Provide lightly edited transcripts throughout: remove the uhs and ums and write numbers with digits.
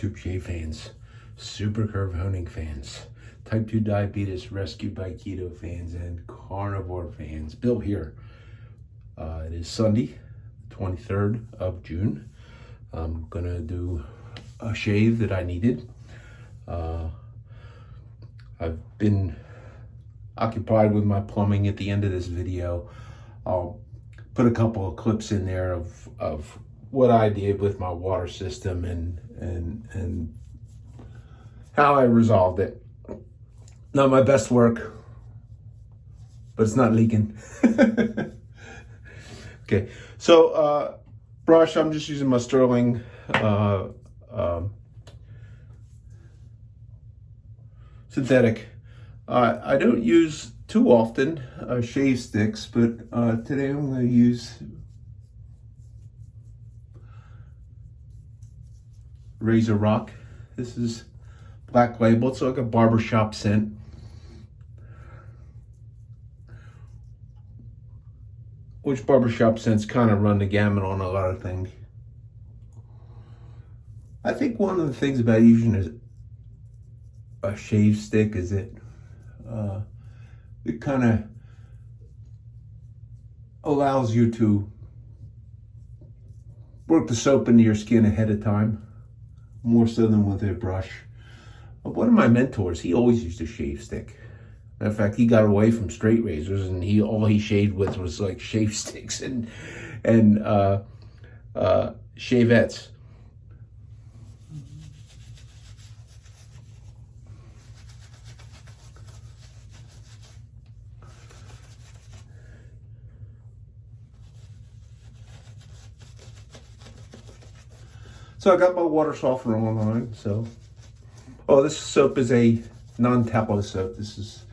tube shave fans, super curve honing fans, type 2 diabetes rescued by keto fans, and carnivore fans built here. It is Sunday, 23rd of June. I'm gonna do a shave that I needed. I've been occupied with my plumbing. At the end of this video, I'll put a couple of clips in there of what I did with my water system and how I resolved it. Not my best work, but it's not leaking. Okay, so brush, I'm just using my Sterling synthetic. I don't use too often shave sticks, but today I'm going to use RazoRock. This is Black Label. It's like a barbershop scent. Which barbershop scents kind of run the gamut on a lot of things. I think one of the things about using a shave stick is it kind of allows you to work the soap into your skin ahead of time, more so than with a brush. One of my mentors, he always used a shave stick. Matter of fact, he got away from straight razors, and all he shaved with was like shave sticks and shavettes. So I got my water softener online. So, this soap is a non-tallow soap. This is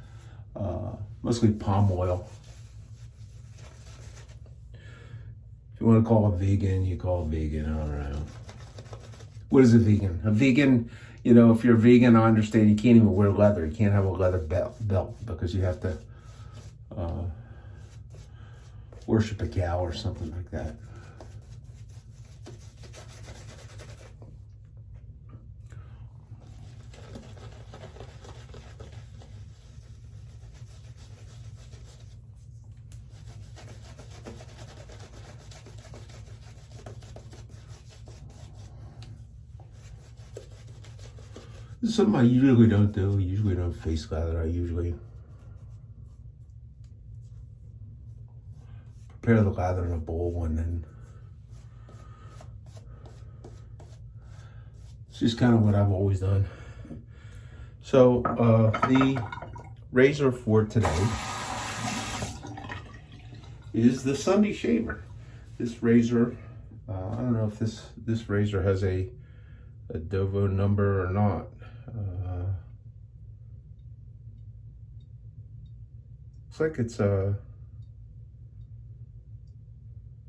mostly palm oil. If you want to call it vegan, you call it vegan. I don't know. What is a vegan? A vegan, if you're a vegan, I understand you can't even wear leather. You can't have a leather belt because you have to worship a cow or something like that. This is something I usually don't do. I usually don't face lather. I usually prepare the lather in a bowl, and then it's just kind of what I've always done. So the razor for today is the Sunday Shaver. This razor, I don't know if this razor has a Dovo number or not. Looks like it's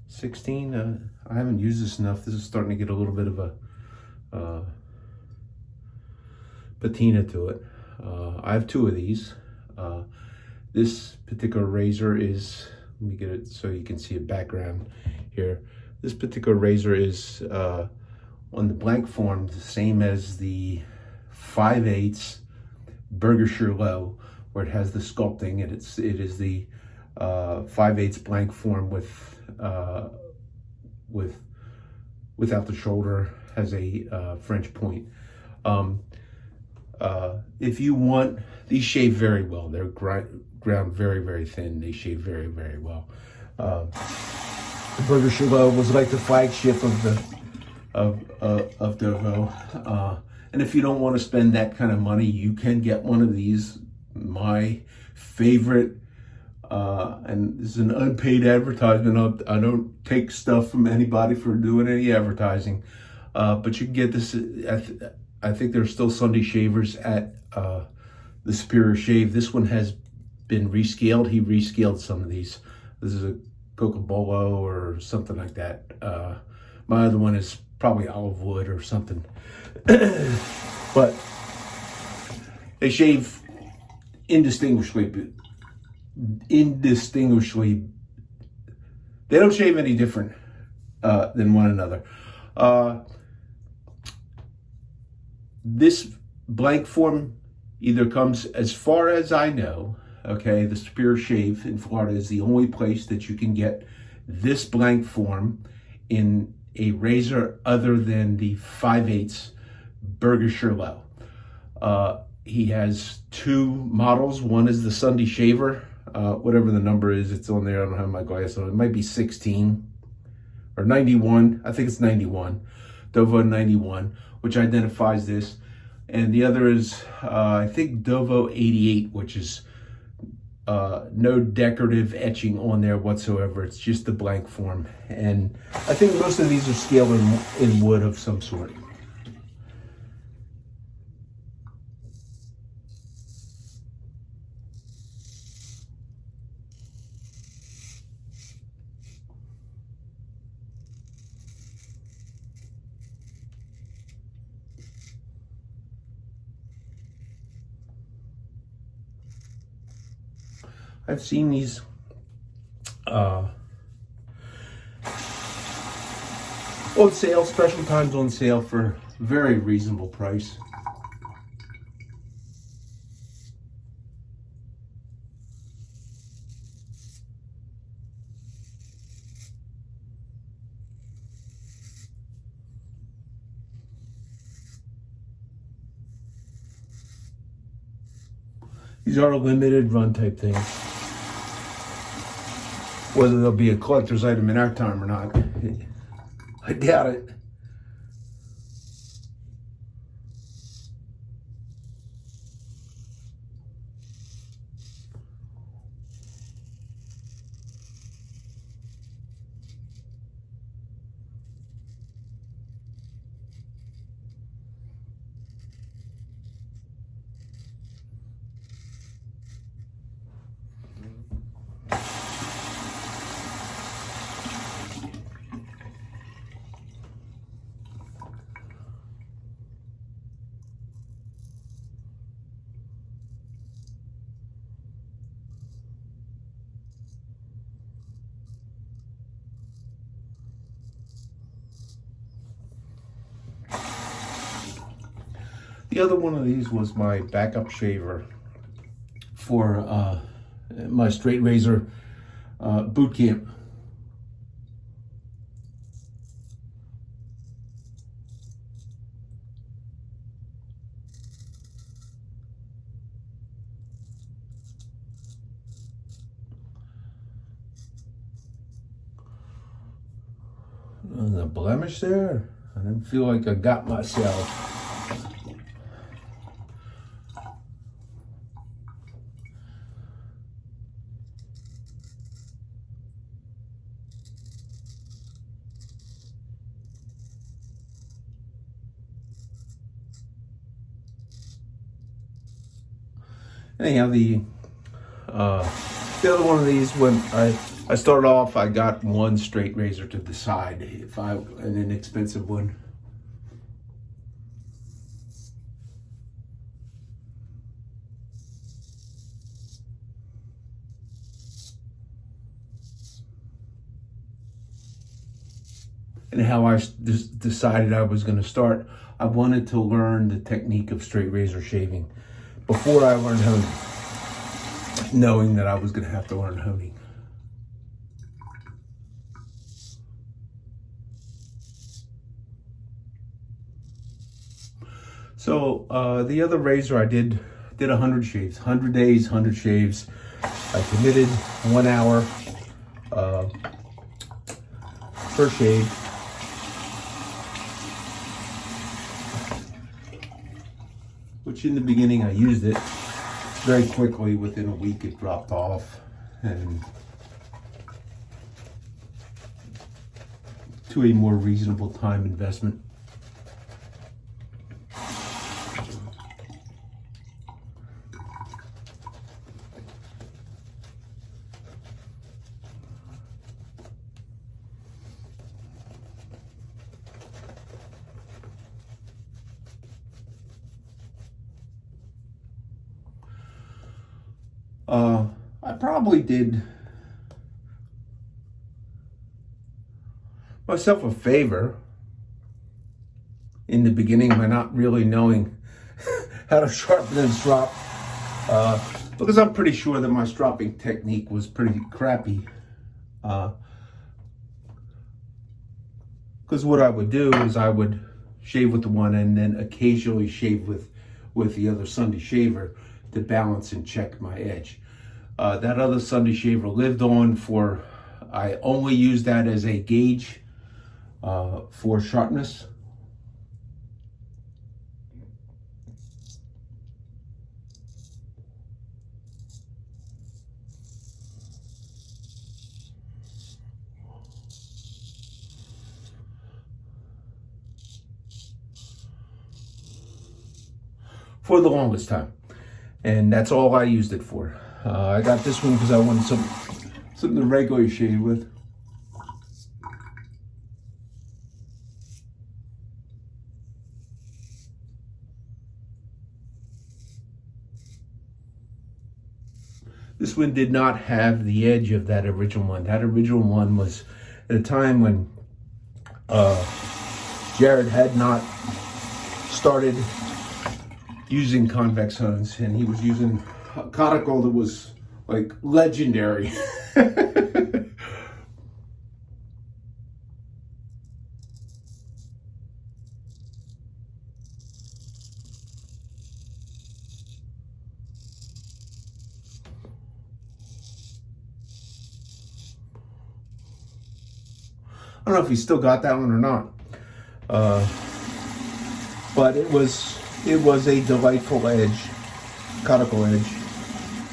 16. I haven't used this enough. This is starting to get a little bit of a patina to it. I have two of these. This particular razor is, let me get it so you can see a background here. This particular razor is on the blank form, the same as the 5/8 Burger Low, where it has the sculpting, and it is the 5/8 blank form without the shoulder, has a French point. If you want, these shave very well. They're ground very, very thin. They shave very, very well. The Burger Low was like the flagship of Dovo. And if you don't want to spend that kind of money, you can get one of these. My favorite, and this is an unpaid advertisement. I don't take stuff from anybody for doing any advertising, but you can get this. I think there's still Sunday shavers at the Superior Shave. This one has been rescaled. He rescaled some of these. This is a Cocobolo or something like that. My other one is probably olive wood or something. But they shave indistinguishably. They don't shave any different than one another. This blank form either comes, as far as I know, okay, the Superior Shave in Florida is the only place that you can get this blank form in a razor other than the 5/8 Burger Low. He has two models. One is the Sunday Shaver, whatever the number is, it's on there. I don't have my glass on. It might be 16 or 91. I think it's 91. Dovo 91, which identifies this. And the other is, I think, Dovo 88, which is no decorative etching on there whatsoever. It's just the blank form. And I think most of these are scaled in wood of some sort. I've seen these on sale, special times on sale for very reasonable price. These are limited run type things. Whether they'll be a collector's item in our time or not, I doubt it. The other one of these was my backup shaver for my straight razor boot camp. There's a blemish there. I didn't feel like I got myself. Anyhow, the other one of these, when I started off, I got one straight razor to decide if an inexpensive one. And how I decided I was going to start, I wanted to learn the technique of straight razor shaving before I learned honing, knowing that I was going to have to learn honing. So the other razor, I did 100 shaves, 100 days, 100 shaves. I committed 1 hour per shave. Which in the beginning I used it very quickly. Within a week it dropped off, and to a more reasonable time investment. I probably did myself a favor in the beginning by not really knowing how to sharpen and strop, because I'm pretty sure that my stropping technique was pretty crappy. Because what I would do is I would shave with the one and then occasionally shave with the other Sunday shaver to balance and check my edge. That other Sunday shaver lived on for, I only used that as a gauge for sharpness. For the longest time, and that's all I used it for. I got this one because I wanted something to regularly shave with. This one did not have the edge of that original one. That original one was at a time when Jared had not started using convex hones, and he was using a conical that was like legendary. I don't know if he still got that one or not, but it was a delightful edge, conical edge.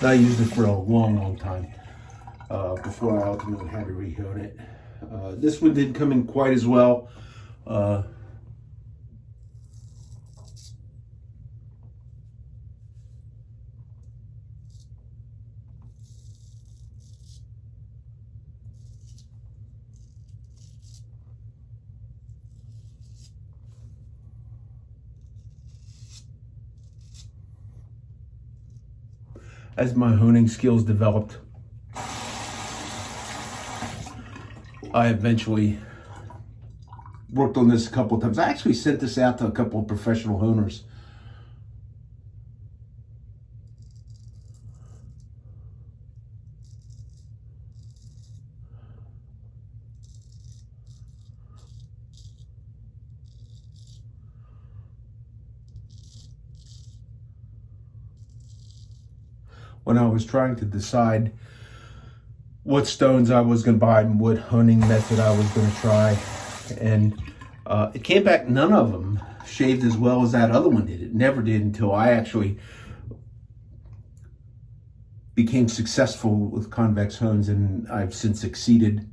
And I used it for a long time before I ultimately had to rehone it. This one didn't come in quite as well. As my honing skills developed, I eventually worked on this a couple of times. I actually sent this out to a couple of professional honers. When I was trying to decide what stones I was going to buy and what honing method I was going to try, and it came back none of them shaved as well as that other one did. It never did until I actually became successful with convex hones, and I've since exceeded,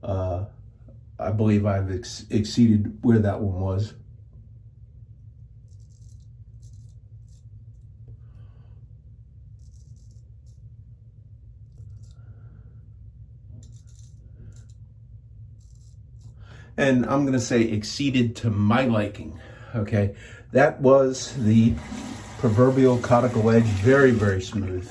I believe I've exceeded where that one was. And I'm going to say exceeded to my liking. Okay, that was the proverbial conical edge, very smooth.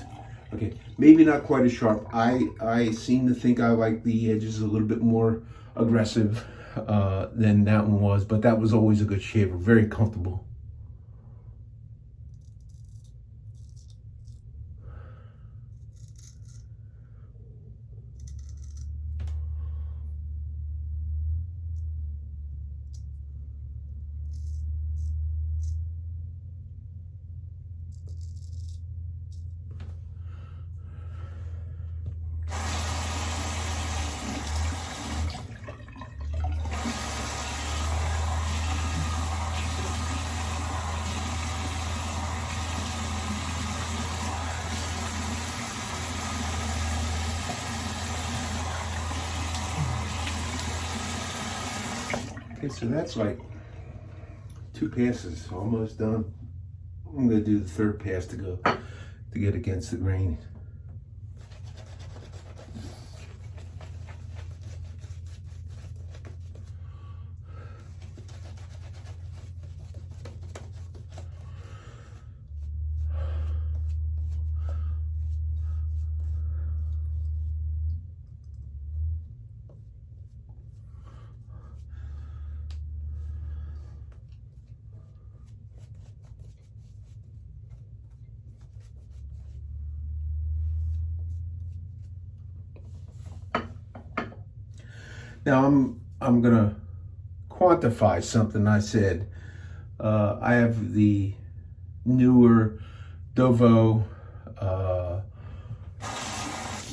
Okay, maybe not quite as sharp. I seem to think I like the edges a little bit more aggressive than that one was, but that was always a good shaver, very comfortable. Okay, so that's like 2 passes, almost done. I'm gonna do the 3rd pass to get against the grain. Now I'm gonna quantify something I said. I have the newer Dovo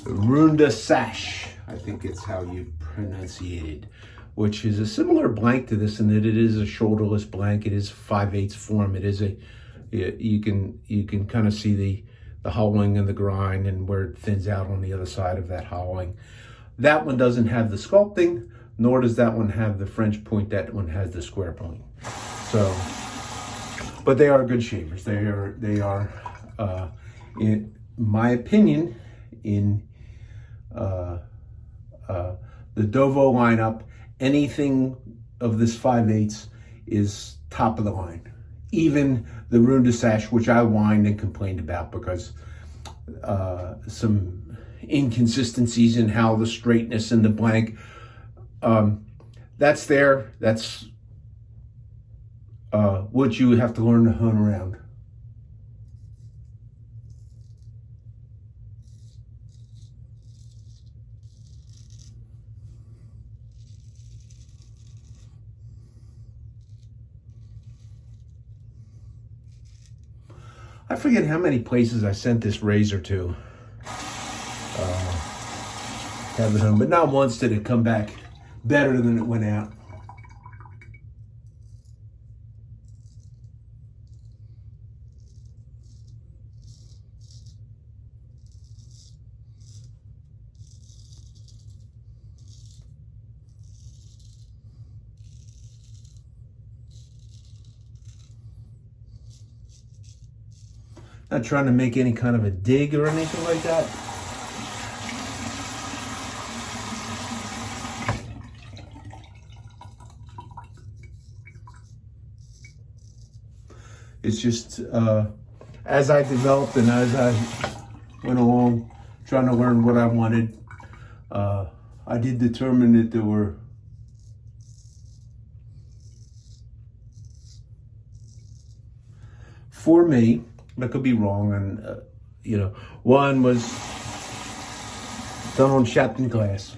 Runda Sash, I think it's how you pronunciated, which is a similar blank to this in that it is a shoulderless blank. It is 5/8 form. It is you can kind of see the hollowing and the grind and where it thins out on the other side of that hollowing. That one doesn't have the sculpting, nor does that one have the French point. That one has the square point. So, but they are good shavers. They are in my opinion, in the Dovo lineup, anything of this 5/8 is top of the line. Even the Runda Sash, which I whined and complained about because some inconsistencies in how the straightness and the blank, that's there. That's what you have to learn to hone around. I forget how many places I sent this razor to. Have it home, but not once did it come back better than it went out. Not trying to make any kind of a dig or anything like that. It's just as I developed and as I went along trying to learn what I wanted, I did determine that there were for me, I could be wrong, and one was done on Shapton glass.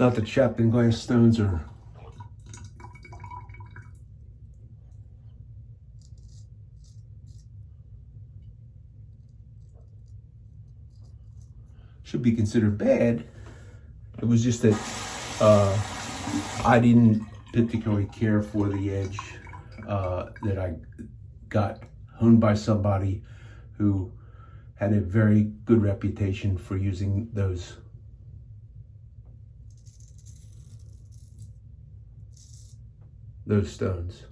Not that Shapton glass stones are should be considered bad. It was just that I didn't particularly care for the edge that I got honed by somebody who had a very good reputation for using those stones.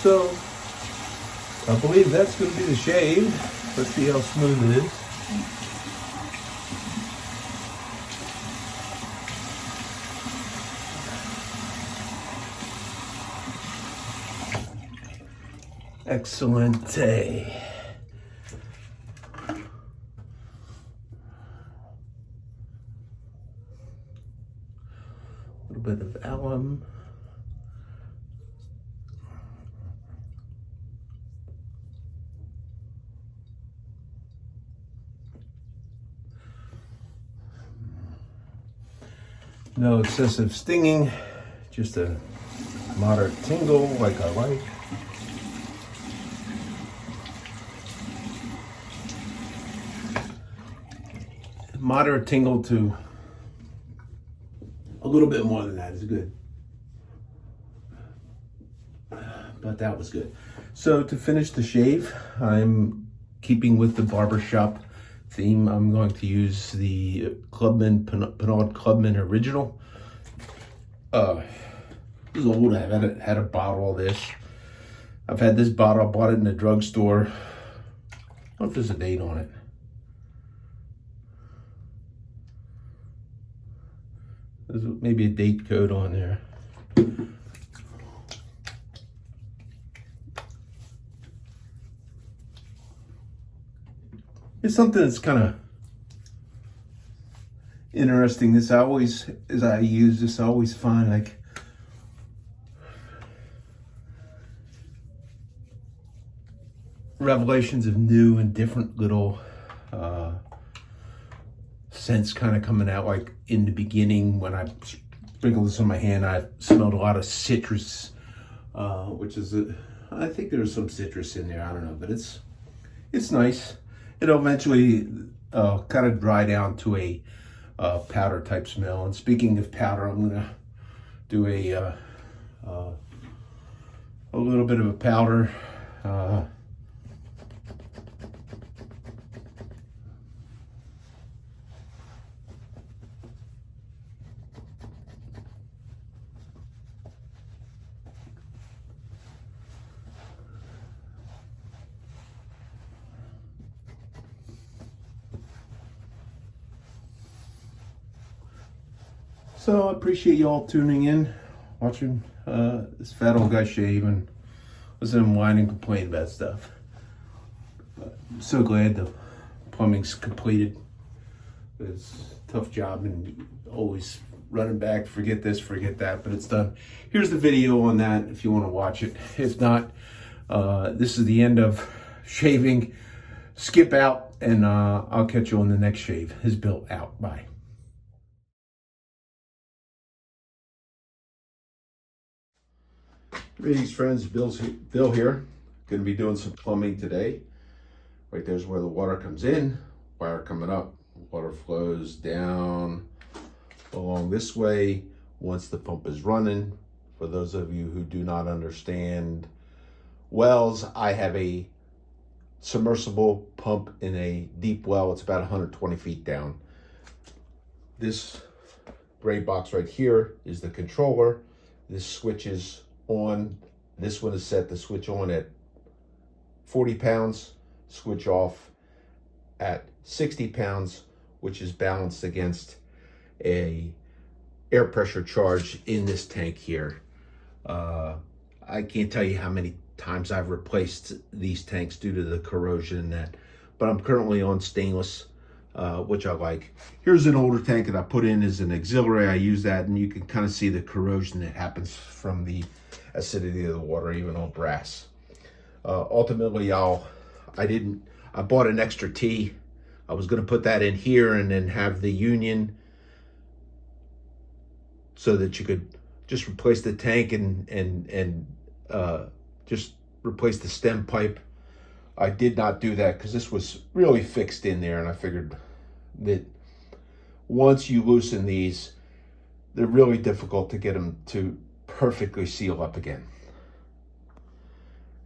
So I believe that's going to be the shave. Let's see how smooth it is. Excellente. A little bit of alum. No excessive stinging, just a moderate tingle like I like. Moderate tingle to a little bit more than that is good. But that was good. So to finish the shave, I'm keeping with the barbershop theme. I'm going to use the Clubman Clubman Original. This is old. I've had a bottle of this. I've had this bottle. I bought it in the drugstore. I don't know if there's a date on it. There's maybe a date code on there. It's something that's kind of interesting. As I use this, I always find like revelations of new and different little scents kind of coming out. Like in the beginning, when I sprinkled this on my hand, I smelled a lot of citrus, which is I think there's some citrus in there. I don't know, but it's nice. It'll eventually kind of dry down to a powder type smell. And speaking of powder, I'm gonna do a little bit of a powder. So I appreciate you all tuning in, watching this fat old guy shave and listen to him whine and complain about stuff. But I'm so glad the plumbing's completed. It's a tough job and always running back, forget this, forget that, but it's done. Here's the video on that if you want to watch it. If not, this is the end of shaving. Skip out and I'll catch you on the next shave. Is Bill out. Bye. Greetings, friends. Bill here. Going to be doing some plumbing today. Right there's where the water comes in, wire coming up, water flows down along this way once the pump is running. For those of you who do not understand wells, I have a submersible pump in a deep well. It's about 120 feet down. This gray box right here is the controller. This switches on. This one is set to switch on at 40 pounds, switch off at 60 pounds, which is balanced against a air pressure charge in this tank here. I can't tell you how many times I've replaced these tanks due to the corrosion and that, but I'm currently on stainless, which I like. Here's an older tank that I put in as an auxiliary. I use that and you can kind of see the corrosion that happens from the acidity of the water, even on brass. Ultimately, I bought an extra T. I was going to put that in here and then have the union so that you could just replace the tank and just replace the stem pipe. I did not do that because this was really fixed in there, and I figured that once you loosen these, they're really difficult to get them to perfectly seal up again.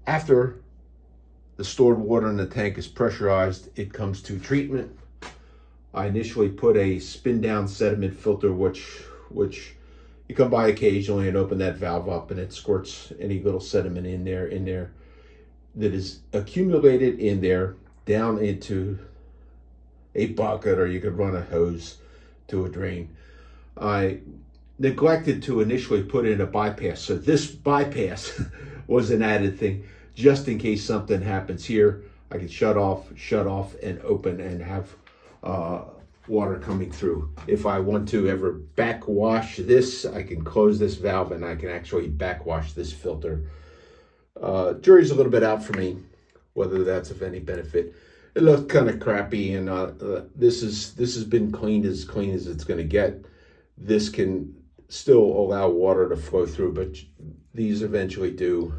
After the stored water in the tank is pressurized, it comes to treatment. I initially put a spin down sediment filter, which you come by occasionally and open that valve up and it squirts any little sediment in there that is accumulated in there down into a bucket, or you could run a hose to a drain. I neglected to initially put in a bypass, so this bypass was an added thing. just in case something happens here, I can shut off, and open, and have water coming through. If I want to ever backwash this, I can close this valve and I can actually backwash this filter. Jury's a little bit out for me, whether that's of any benefit. It looks kind of crappy, and this has been clean as it's going to get. This can still allow water to flow through, but these eventually do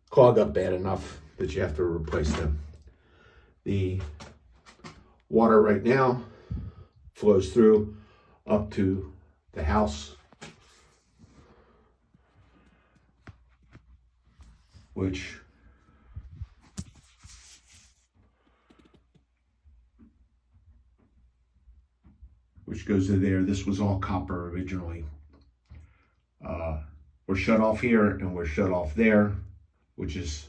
clog up bad enough that you have to replace them. The water right now flows through up to the house, which goes to there. This was all copper originally. We're shut off here and we're shut off there, which is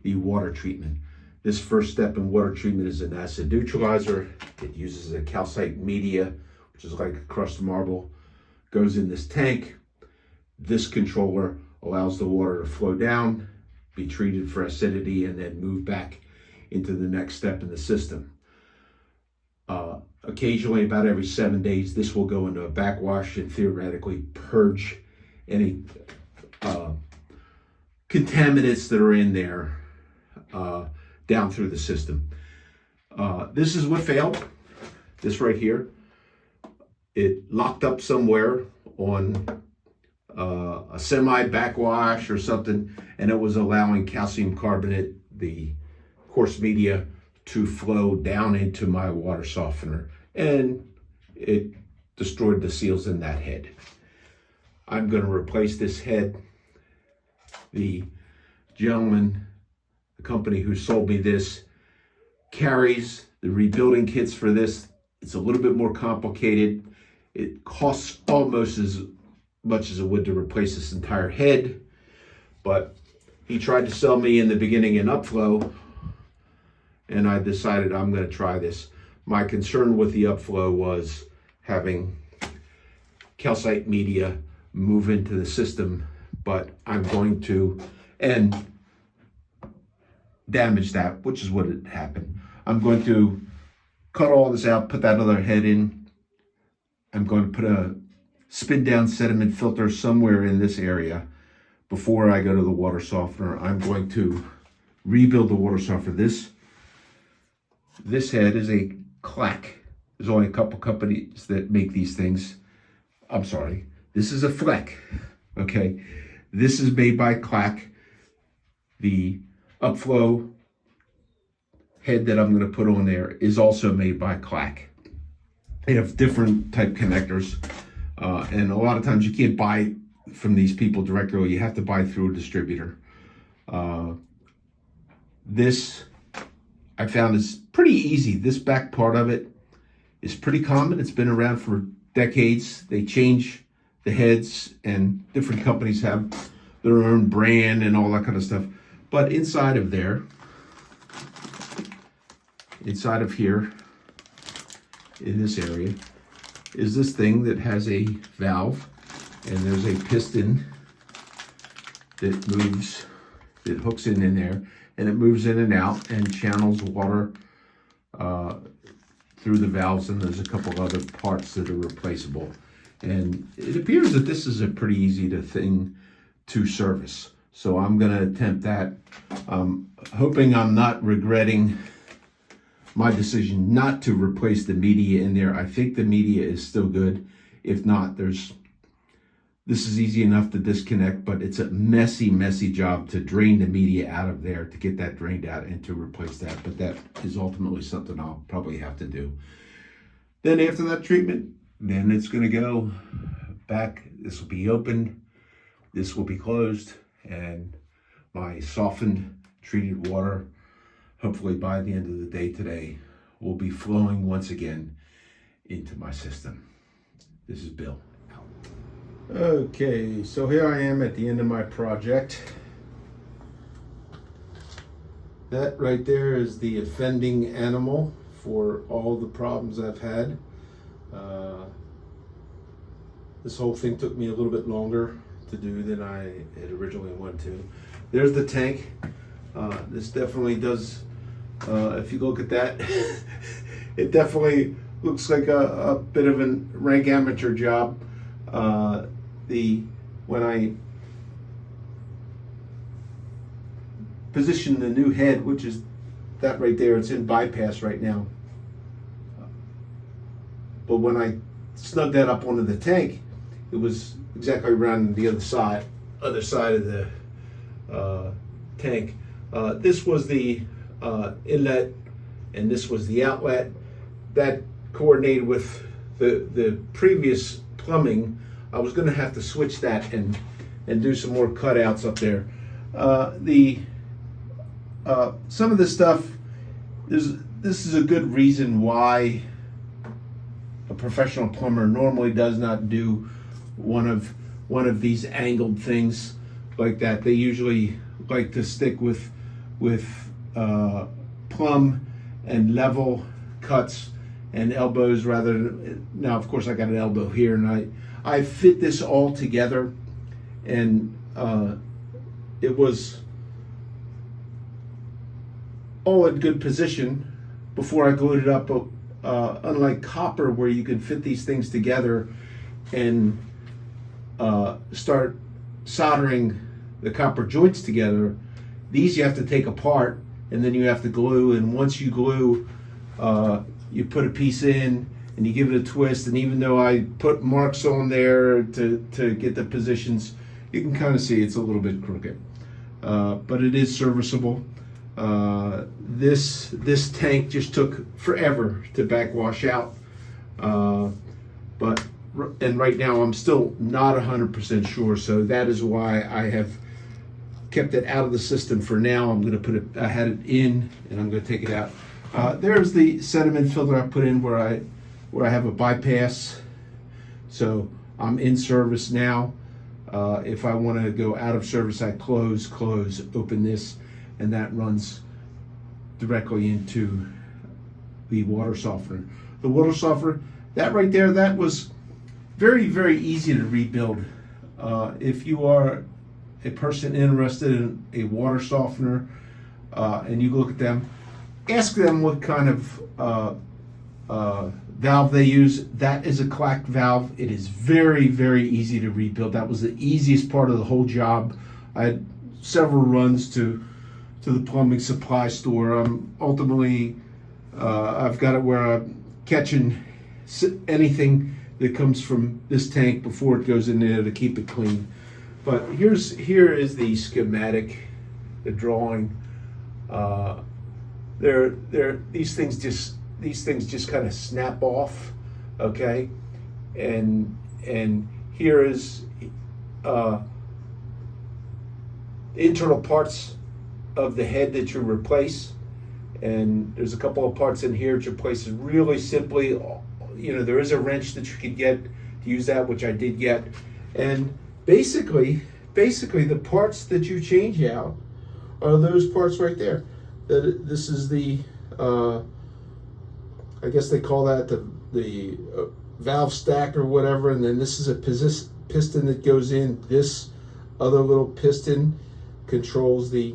the water treatment. This first step in water treatment is an acid neutralizer. It uses a calcite media, which is like a crushed marble, goes in this tank. This controller allows the water to flow down, be treated for acidity, and then move back into the next step in the system. Occasionally, about every 7 days, this will go into a backwash and theoretically purge any contaminants that are in there down through the system. This is what failed. This right here. It locked up somewhere on a semi backwash or something, and it was allowing calcium carbonate, the coarse media, to flow down into my water softener, and it destroyed the seals in that head. I'm going to replace this head. The gentleman, the company who sold me this, carries the rebuilding kits for this. It's a little bit more complicated. It costs almost as much as it would to replace this entire head, but he tried to sell me in the beginning an upflow, and I decided I'm going to try this. My concern with the upflow was having calcite media move into the system, but I'm going to damage that, which is what had happened. I'm going to cut all this out, put that other head in. I'm going to put a spin down sediment filter somewhere in this area before I go to the water softener. I'm going to rebuild the water softener. This head is a clack. There's only a couple companies that make these things. I'm sorry. This is a Fleck. Okay. This is made by Clack. The upflow head that I'm going to put on there is also made by Clack. They have different type connectors. And a lot of times you can't buy from these people directly. You have to buy through a distributor. This I found is pretty easy. This back part of it is pretty common. It's been around for decades. They change the heads, and different companies have their own brand and all that kind of stuff. But inside of there, inside of here, in this area, is this thing that has a valve, and there's a piston that moves, that hooks in there, and it moves in and out and channels water through the valves, and there's a couple other parts that are replaceable. And it appears that this is a pretty easy thing to service. So I'm going to attempt that. Hoping I'm not regretting my decision not to replace the media in there. I think the media is still good. If not, this is easy enough to disconnect, but it's a messy, messy job to drain the media out of there, to get that drained out and to replace that. But that is ultimately something I'll probably have to do. Then after that treatment, then it's going to go back. This will be opened. This will be closed. And my softened, treated water, hopefully by the end of the day today, will be flowing once again into my system. This is Bill. Okay, so here I am at the end of my project. That right there is the offending animal for all the problems I've had. This whole thing took me a little bit longer to do than I had originally wanted to. there's the tank. This definitely does, if you look at that, it definitely looks like a bit of a rank amateur job. When I position the new head, which is that right there, it's in bypass right now. But when I snugged that up onto the tank, it was exactly around the other side of the tank. This was the inlet, and this was the outlet. That coordinated with the previous plumbing. I was going to have to switch that and do some more cutouts up there. Some of this stuff, this is a good reason why a professional plumber normally does not do one of these angled things like that. They usually like to stick with plumb and level cuts and elbows rather than, now of course I got an elbow here, and I fit this all together, and it was all in good position before I glued it up. Unlike copper, where you can fit these things together and start soldering the copper joints together, these you have to take apart and then you have to glue, and once you glue, you put a piece in and you give it a twist, and even though I put marks on there to get the positions, you can kind of see it's a little bit crooked, but it is serviceable. This tank just took forever to backwash out, and right now I'm still not 100% sure, so that is why I have kept it out of the system for now. I'm going to put it, I had it in, and I'm going to take it out. There's the sediment filter I put in where I have a bypass, so I'm in service now. If I want to go out of service, I close, open this, and that runs directly into the water softener. The water softener, that right there, that was very, very easy to rebuild. If you are a person interested in a water softener and you look at them, ask them what kind of valve they use. That is a clack valve. It is very, very easy to rebuild. That was the easiest part of the whole job. I had several runs to the plumbing supply store. Ultimately, I've got it where I'm catching anything that comes from this tank before it goes in there to keep it clean. But here is the schematic, the drawing. These things just kind of snap off, okay? And here is the internal parts of the head that you replace, and there's a couple of parts in here that you replace really simply. You know, there is a wrench that you could get to use that, which I did get, and basically the parts that you change out are those parts right there. This is the I guess they call that the valve stack or whatever, and then this is a piston that goes in. This other little piston controls the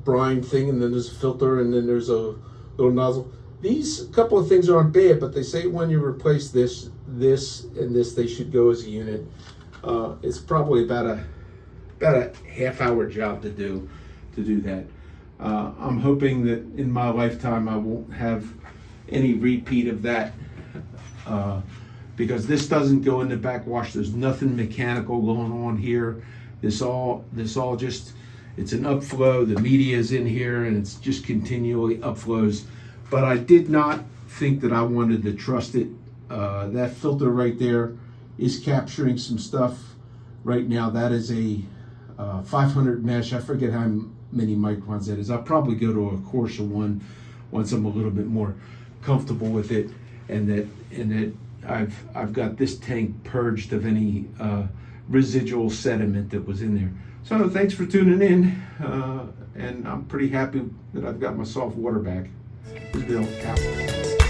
brine thing, and then there's a filter, and then there's a little nozzle. These couple of things aren't bad, but they say when you replace this, and this, they should go as a unit. It's probably about a half-hour job to do that. I'm hoping that in my lifetime I won't have any repeat of that, because this doesn't go in the backwash. There's nothing mechanical going on here. This all just, it's an upflow. The media is in here, and it's just continually upflows. But I did not think that I wanted to trust it. That filter right there is capturing some stuff right now. That is a 500 mesh. I forget how many microns that is. I'll probably go to a coarser one once I'm a little bit more comfortable with it, and that I've got this tank purged of any residual sediment that was in there. So thanks for tuning in, and I'm pretty happy that I've got my soft water back. This is Bill out.